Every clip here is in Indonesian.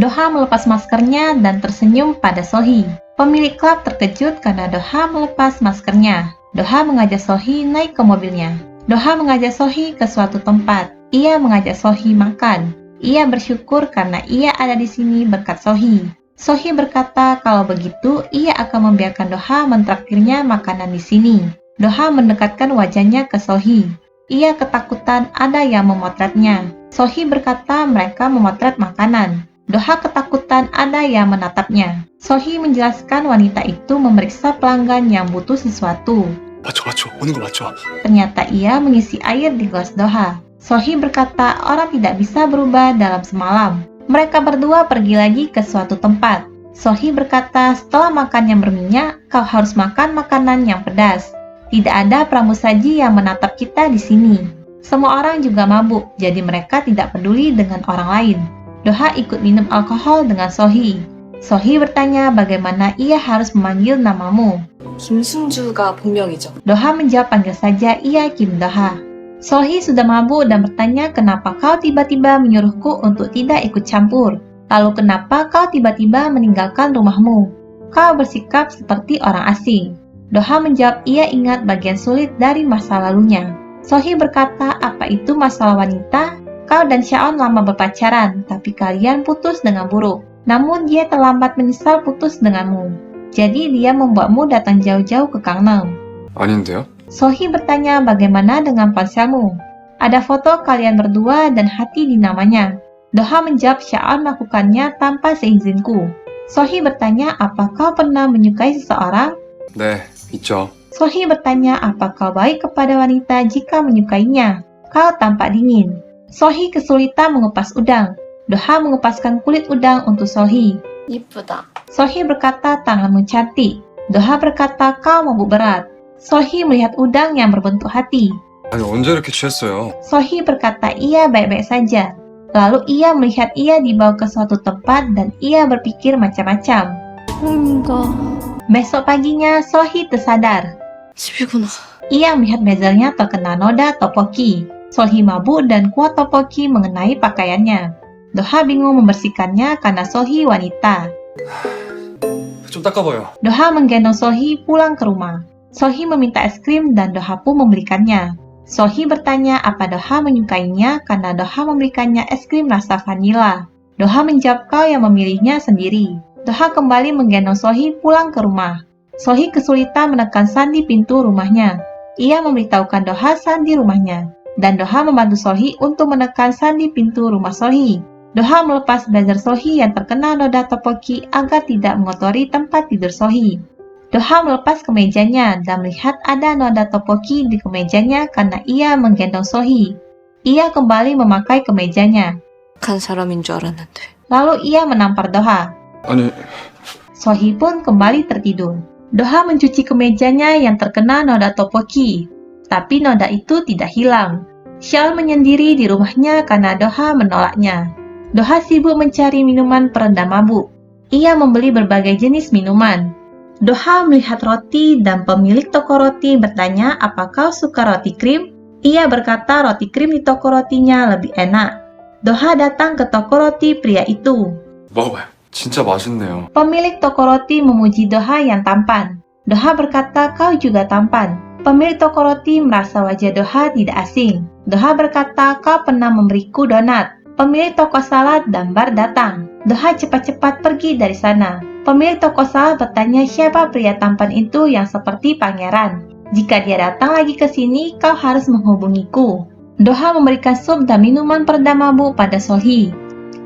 Doha melepas maskernya dan tersenyum pada Sohee. Pemilik klub terkejut karena Doha melepas maskernya. Doha mengajak Sohee naik ke mobilnya. Doha mengajak Sohee ke suatu tempat. Ia mengajak Sohee makan. Ia bersyukur karena ia ada di sini berkat Sohee. Sohee berkata kalau begitu ia akan membiarkan Doha mentraktirnya makanan di sini. Doha mendekatkan wajahnya ke Sohee. Ia ketakutan ada yang memotretnya. Sohee berkata mereka memotret makanan. Doha ketakutan ada yang menatapnya. Sohee menjelaskan wanita itu memeriksa pelanggan yang butuh sesuatu. 맞죠, 오는 거 맞죠? Ternyata ia mengisi air di gelas Doha. Sohee berkata orang tidak bisa berubah dalam semalam. Mereka berdua pergi lagi ke suatu tempat. Sohee berkata setelah makan yang berminyak, kau harus makan makanan yang pedas. Tidak ada pramusaji yang menatap kita di sini. Semua orang juga mabuk, jadi mereka tidak peduli dengan orang lain. Doha ikut minum alkohol dengan Sohee. Sohee bertanya bagaimana ia harus memanggil namamu. 김승주가 본명이죠. Doha menjawab panggil saja ia Kim Doha. Sohee sudah mabuk dan bertanya kenapa kau tiba-tiba menyuruhku untuk tidak ikut campur. Lalu kenapa kau tiba-tiba meninggalkan rumahmu? Kau bersikap seperti orang asing. Doha menjawab ia ingat bagian sulit dari masa lalunya. Sohee berkata apa itu masalah wanita? Kau dan Shaon lama berpacaran, tapi kalian putus dengan buruk. Namun dia terlambat menyesal putus denganmu. Jadi dia membuatmu datang jauh-jauh ke Gangnam. 아닌데요? Sohee bertanya bagaimana dengan ponselmu. Ada foto kalian berdua dan hati di namanya. Doha menjawab Shaon melakukannya tanpa seizinku. Sohee bertanya apa kau pernah menyukai seseorang? 네, 있죠. Sohee bertanya apa kau baik kepada wanita jika menyukainya. Kau tampak dingin. Sohee kesulitan mengupas udang. Doha mengupaskan kulit udang untuk Sohee. 이쁘다. Sohee berkata tanganmu cantik. Doha berkata kau mabuk berat. Sohee melihat udang yang berbentuk hati. 아니, 언제 이렇게 취했어요? Sohee berkata ia baik-baik saja. Lalu ia melihat ia dibawa ke suatu tempat dan ia berpikir macam-macam. 뭔가 Besok paginya Sohee tersadar. 집이구나. Ia melihat mezanya terkena noda topoki. Sohee mabuk dan kuat topoki mengenai pakaiannya. Doha bingung membersihkannya karena Sohee wanita. 좀 닦아봐요. Doha menggendong Sohee pulang ke rumah. Sohee meminta es krim dan Doha pun membelikannya. Sohee bertanya apa Doha menyukainya karena Doha memberikannya es krim rasa vanila. Doha menjawab kau yang memilihnya sendiri. Doha kembali menggendong Sohee pulang ke rumah. Sohee kesulitan menekan sandi pintu rumahnya. Ia memberitahukan Doha sandi rumahnya. Dan Doha membantu Sohee untuk menekan sandi pintu rumah Sohee. Doha melepas blazer Sohee yang terkena noda topoki agar tidak mengotori tempat tidur Sohee. Doha melepas kemejanya dan melihat ada noda topoki di kemejanya karena ia menggendong Sohee. Ia kembali memakai kemejanya. 간 사람인 줄 알았는데. Lalu ia menampar Doha. 아니, Sohee pun kembali tertidur. Doha mencuci kemejanya yang terkena noda topoki. Tapi noda itu tidak hilang. Shaon menyendiri di rumahnya karena Doha menolaknya. Doha sibuk mencari minuman peredam mabuk. Ia membeli berbagai jenis minuman. Doha melihat roti dan pemilik toko roti bertanya apakah suka roti krim? Ia berkata roti krim di toko rotinya lebih enak. Doha datang ke toko roti pria itu. 먹어봐요. 진짜 맛있네요. Pemilik toko roti memuji Doha yang tampan. Doha berkata kau juga tampan. Pemilik toko roti merasa wajah Doha tidak asing. Doha berkata kau pernah memberiku donat. Pemilik toko salad dan bar datang. Doha cepat-cepat pergi dari sana. Pemilik toko salad bertanya siapa pria tampan itu yang seperti pangeran. Jika dia datang lagi ke sini, kau harus menghubungiku. Doha memberikan sup dan minuman peredam mabuk pada Sohee.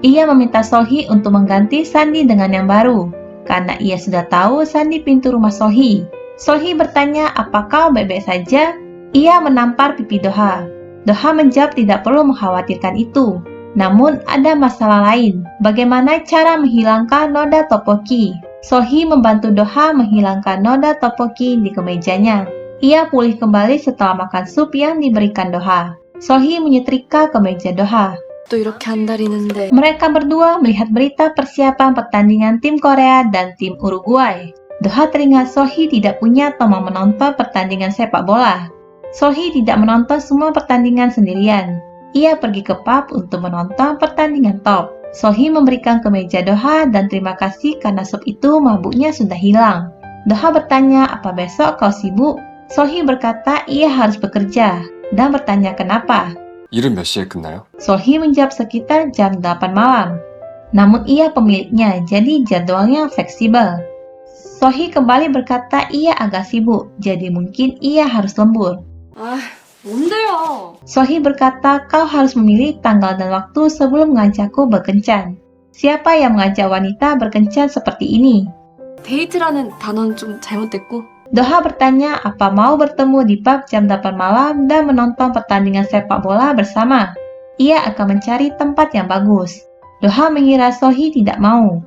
Ia meminta Sohee untuk mengganti sandi dengan yang baru, karena ia sudah tahu sandi pintu rumah Sohee. Sohee bertanya apakah baik-baik saja? Ia menampar pipi Doha. Doha menjawab tidak perlu mengkhawatirkan itu. Namun ada masalah lain, bagaimana cara menghilangkan noda topoki. Sohee membantu Doha menghilangkan noda topoki di kemejanya. Ia pulih kembali setelah makan sup yang diberikan Doha. Sohee menyetrika kemeja Doha. 또 이렇게 한달이는데. Mereka berdua melihat berita persiapan pertandingan tim Korea dan tim Uruguay. Doha teringat Sohee tidak punya teman menonton pertandingan sepak bola. Sohee tidak menonton semua pertandingan sendirian. Ia pergi ke pub untuk menonton pertandingan top. Sohee memberikan kemeja Doha dan terima kasih karena sup itu mabuknya sudah hilang. Doha bertanya, apa besok kau sibuk? Sohee berkata ia harus bekerja dan bertanya kenapa. 일은 몇 시에 끝나요? Sohee menjawab sekitar jam 8 malam. Namun ia pemiliknya, jadi jadwalnya fleksibel. Sohee kembali berkata ia agak sibuk, jadi mungkin ia harus lembur. 아, 뭔데요? Sohee berkata kau harus memilih tanggal dan waktu sebelum mengajakku berkencan. Siapa yang mengajak wanita berkencan seperti ini? 데이트라는 단어는 좀 잘못됐고. Doha bertanya apa mau bertemu di pub jam 8 malam dan menonton pertandingan sepak bola bersama. Ia akan mencari tempat yang bagus. Doha mengira Sohee tidak mau.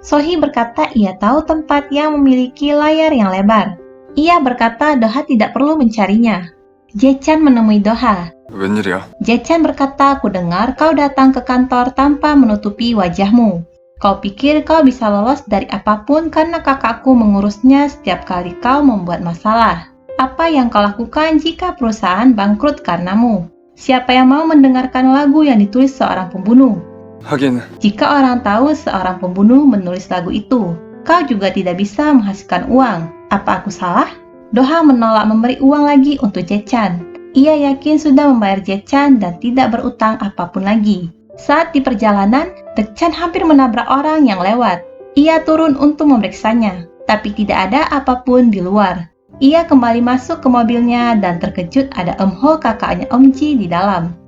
Sohee berkata ia tahu tempat yang memiliki layar yang lebar. Ia berkata Doha tidak perlu mencarinya. Jae-chan menemui Doha. 웬일이야? Jae-chan berkata, aku dengar kau datang ke kantor tanpa menutupi wajahmu. Kau pikir kau bisa lolos dari apapun karena kakakku mengurusnya setiap kali kau membuat masalah. Apa yang kau lakukan jika perusahaan bangkrut karenamu? Siapa yang mau mendengarkan lagu yang ditulis seorang pembunuh? 하긴 Jika orang tahu seorang pembunuh menulis lagu itu, kau juga tidak bisa menghasilkan uang. Apa aku salah? Doha menolak memberi uang lagi untuk Jae-chan. Ia yakin sudah membayar Jae-chan dan tidak berutang apapun lagi. Saat di perjalanan, Jae-chan hampir menabrak orang yang lewat. Ia turun untuk memeriksanya, tapi tidak ada apapun di luar. Ia kembali masuk ke mobilnya dan terkejut ada Eum-ho kakaknya Eum-ji di dalam.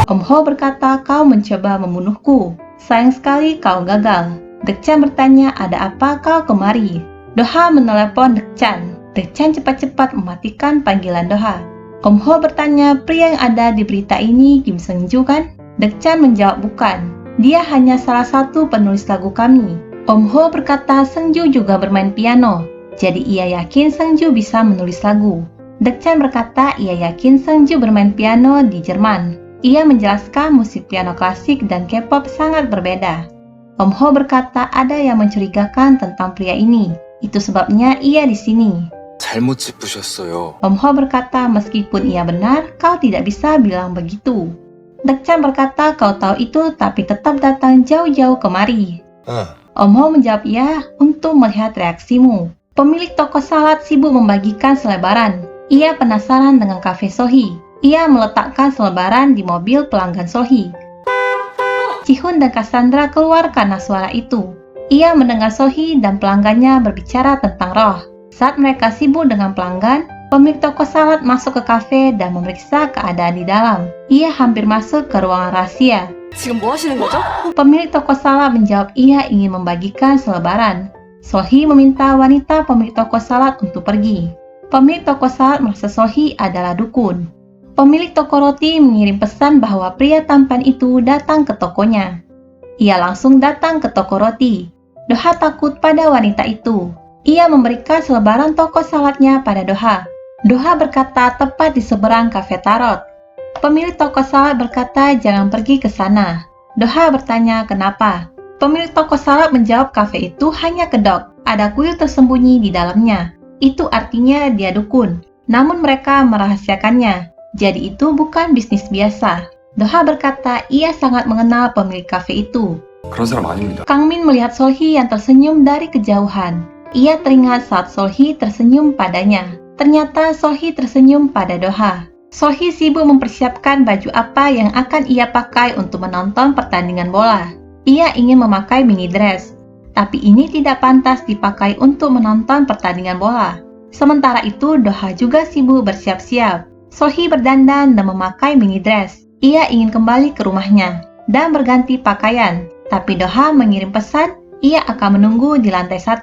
Eum-ho berkata, kau mencoba membunuhku. Sayang sekali kau gagal. Jae-chan bertanya, ada apa kau kemari? Doha menelepon Jae-chan. Jae-chan cepat-cepat mematikan panggilan Doha. Eum-ho bertanya, pria yang ada di berita ini Kim Seung-ju kan? Jae-chan menjawab bukan. Dia hanya salah satu penulis lagu kami. Eum-ho berkata Seung-ju juga bermain piano. Jadi ia yakin Seung-ju bisa menulis lagu. Jae-chan berkata ia yakin Seung-ju bermain piano di Jerman. Ia menjelaskan musik piano klasik dan K-pop sangat berbeda. Eum-ho berkata ada yang mencurigakan tentang pria ini. Itu sebabnya ia di sini. 잘못 짚으셨어요. Eum-ho berkata meskipun ia benar, kau tidak bisa bilang begitu. Jae-chan berkata kau tahu itu tapi tetap datang jauh-jauh kemari. Eum-ho menjawab ya untuk melihat reaksimu. Pemilik toko salad sibuk membagikan selebaran. Ia penasaran dengan kafe Sohee. Ia meletakkan selebaran di mobil pelanggan Sohee. Ji-hoon dan Cassandra keluar karena suara itu. Ia mendengar Sohee dan pelanggannya berbicara tentang roh. Saat mereka sibuk dengan pelanggan, pemilik toko salad masuk ke kafe dan memeriksa keadaan di dalam. Ia hampir masuk ke ruangan rahasia. 지금 뭐 하시는 거죠? Pemilik toko salad menjawab ia ingin membagikan selebaran. Sohee meminta wanita pemilik toko salad untuk pergi. Pemilik toko salad merasa Sohee adalah dukun. Pemilik toko roti mengirim pesan bahwa pria tampan itu datang ke tokonya. Ia langsung datang ke toko roti. Doha takut pada wanita itu. Ia memberikan selebaran toko saladnya pada Doha. Doha berkata tepat di seberang kafe Tarot. Pemilik toko salad berkata jangan pergi ke sana. Doha bertanya kenapa. Pemilik toko salad menjawab kafe itu hanya kedok. Ada kuil tersembunyi di dalamnya. Itu artinya dia dukun. Namun mereka merahasiakannya. Jadi itu bukan bisnis biasa. Doha berkata ia sangat mengenal pemilik kafe itu. 그런 사람 아닙니다. Kang Min melihat Sohee yang tersenyum dari kejauhan. Ia teringat saat Sohee tersenyum padanya. Ternyata Sohee tersenyum pada Doha. Sohee sibuk mempersiapkan baju apa yang akan ia pakai untuk menonton pertandingan bola. Ia ingin memakai mini dress. Tapi ini tidak pantas dipakai untuk menonton pertandingan bola. Sementara itu Doha juga sibuk bersiap-siap. Sohee berdandan dan memakai mini dress. Ia ingin kembali ke rumahnya dan berganti pakaian. Tapi Doha mengirim pesan, ia akan menunggu di lantai 1.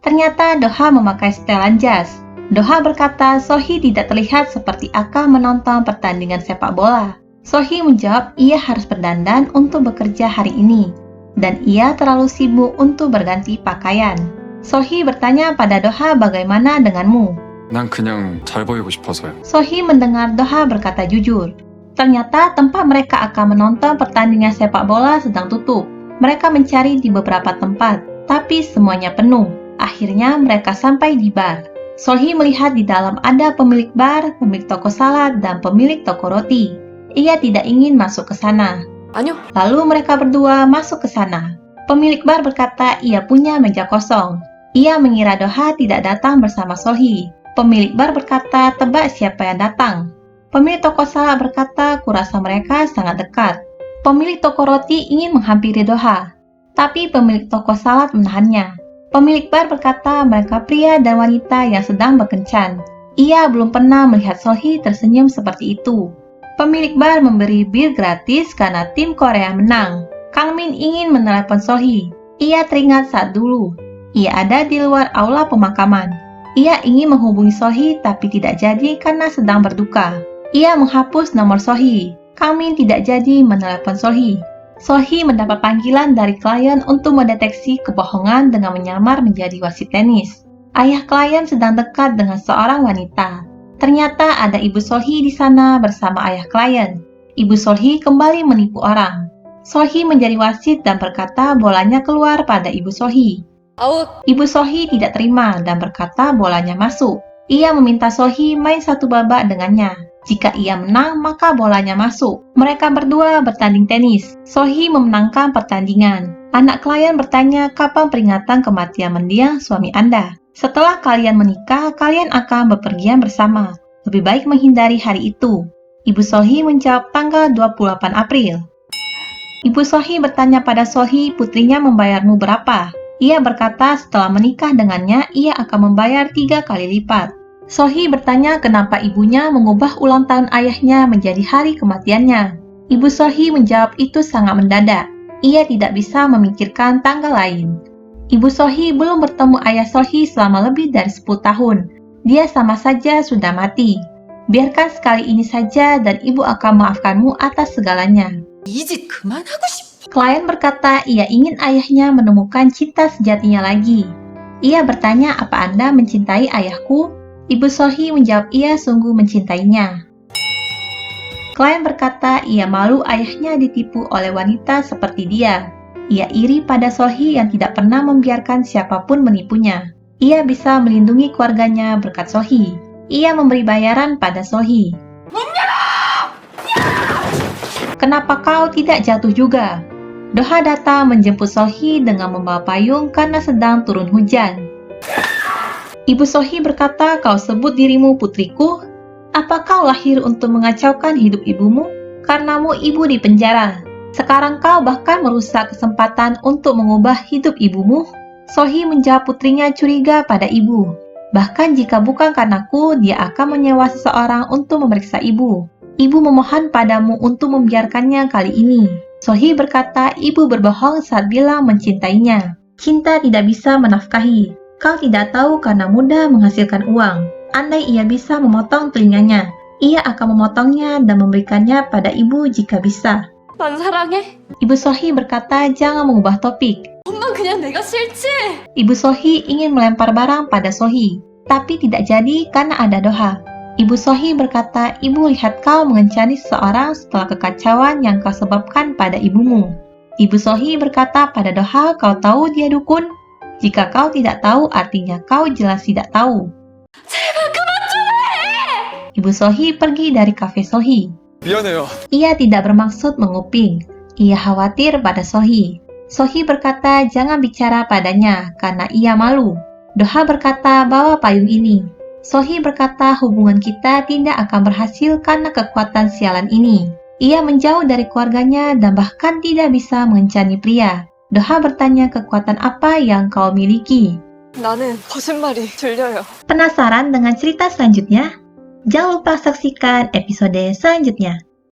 Ternyata Doha memakai setelan jas. Doha berkata Sohee tidak terlihat seperti akan menonton pertandingan sepak bola. Sohee menjawab ia harus berdandan untuk bekerja hari ini. Dan ia terlalu sibuk untuk berganti pakaian. Sohee bertanya pada Doha bagaimana denganmu? 난 그냥 잘 보이고 싶어서요. Sohee mendengar Doha berkata jujur. Ternyata tempat mereka akan menonton pertandingan sepak bola sedang tutup. Mereka mencari di beberapa tempat, tapi semuanya penuh. Akhirnya mereka sampai di bar. Sohee melihat di dalam ada pemilik bar, pemilik toko salad, dan pemilik toko roti. Ia tidak ingin masuk ke sana. 아니요. Lalu mereka berdua masuk ke sana. Pemilik bar berkata ia punya meja kosong. Ia mengira Doha tidak datang bersama Sohee. Pemilik bar berkata tebak siapa yang datang. Pemilik toko salad berkata kurasa mereka sangat dekat. Pemilik toko roti ingin menghampiri Doha, tapi pemilik toko salad menahannya. Pemilik bar berkata mereka pria dan wanita yang sedang berkencan. Ia belum pernah melihat Sohee tersenyum seperti itu. Pemilik bar memberi bir gratis karena tim Korea menang. Kang Min ingin menelepon Sohee. Ia teringat saat dulu. Ia ada di luar aula pemakaman. Ia ingin menghubungi Sohee tapi tidak jadi karena sedang berduka. Ia menghapus nomor Sohee. Kang Min tidak jadi menelepon Sohee. Sohee mendapat panggilan dari klien untuk mendeteksi kebohongan dengan menyamar menjadi wasit tenis. Ayah klien sedang dekat dengan seorang wanita. Ternyata ada ibu Sohee di sana bersama ayah klien. Ibu Sohee kembali menipu orang. Sohee menjadi wasit dan berkata bolanya keluar pada ibu Sohee. 아웃. Ibu Sohee tidak terima dan berkata bolanya masuk. Ia meminta Sohee main satu babak dengannya. Jika ia menang, maka bolanya masuk. Mereka berdua bertanding tenis. Sohee memenangkan pertandingan. Anak klien bertanya kapan peringatan kematian mendiang suami Anda. Setelah kalian menikah, kalian akan bepergian bersama. Lebih baik menghindari hari itu. Ibu Sohee menjawab tanggal 28 April. Ibu Sohee bertanya pada Sohee putrinya membayarmu berapa. Ia berkata setelah menikah dengannya, ia akan membayar 3 kali lipat. Sohee bertanya kenapa ibunya mengubah ulang tahun ayahnya menjadi hari kematiannya. Ibu Sohee menjawab itu sangat mendadak. Ia tidak bisa memikirkan tanggal lain. Ibu Sohee belum bertemu ayah Sohee selama lebih dari 10 tahun. Dia sama saja sudah mati. Biarkan sekali ini saja dan ibu akan memaafkanmu atas segalanya. 이 짓 그만하고 싶어. Klien berkata ia ingin ayahnya menemukan cinta sejatinya lagi. Ia bertanya apa Anda mencintai ayahku? Ibu Sohee menjawab ia sungguh mencintainya. Klien berkata ia malu ayahnya ditipu oleh wanita seperti dia. Ia iri pada Sohee yang tidak pernah membiarkan siapapun menipunya. Ia bisa melindungi keluarganya berkat Sohee. Ia memberi bayaran pada Sohee. Kenapa kau tidak jatuh juga? Doha datang menjemput Sohee dengan membawa payung karena sedang turun hujan. Ibu Sohee berkata, kau sebut dirimu putriku? Apa kau lahir untuk mengacaukan hidup ibumu? Karenamu ibu di penjara. Sekarang kau bahkan merusak kesempatan untuk mengubah hidup ibumu? Sohee menjawab putrinya curiga pada ibu. Bahkan jika bukan karenaku, dia akan menyewa seseorang untuk memeriksa ibu. Ibu memohon padamu untuk membiarkannya kali ini. Sohee berkata ibu berbohong saat bilang mencintainya. Cinta tidak bisa menafkahi. Kau tidak tahu karena mudah menghasilkan uang. Andai ia bisa memotong telinganya, ia akan memotongnya dan memberikannya pada ibu jika bisa. 난 사랑해. Ibu Sohee berkata jangan mengubah topik. 엄마 그냥 내가 싫지. Ibu Sohee ingin melempar barang pada Sohee, tapi tidak jadi karena ada Doha. Ibu Sohee berkata, ibu lihat kau mengencani seseorang setelah kekacauan yang kau sebabkan pada ibumu. Ibu Sohee berkata pada Doha, kau tahu dia dukun? Jika kau tidak tahu, artinya kau jelas tidak tahu. Ibu Sohee pergi dari kafe Sohee. 미안해요. Ia tidak bermaksud menguping. Ia khawatir pada Sohee. Sohee berkata jangan bicara padanya karena ia malu. Doha berkata bawa payung ini. Sohee berkata hubungan kita tidak akan berhasil karena kekuatan sialan ini. Ia menjauh dari keluarganya dan bahkan tidak bisa mengencani pria. Doha bertanya kekuatan apa yang kau miliki. 나는 거짓말이 들려요. Penasaran dengan cerita selanjutnya? Jangan lupa saksikan episode selanjutnya.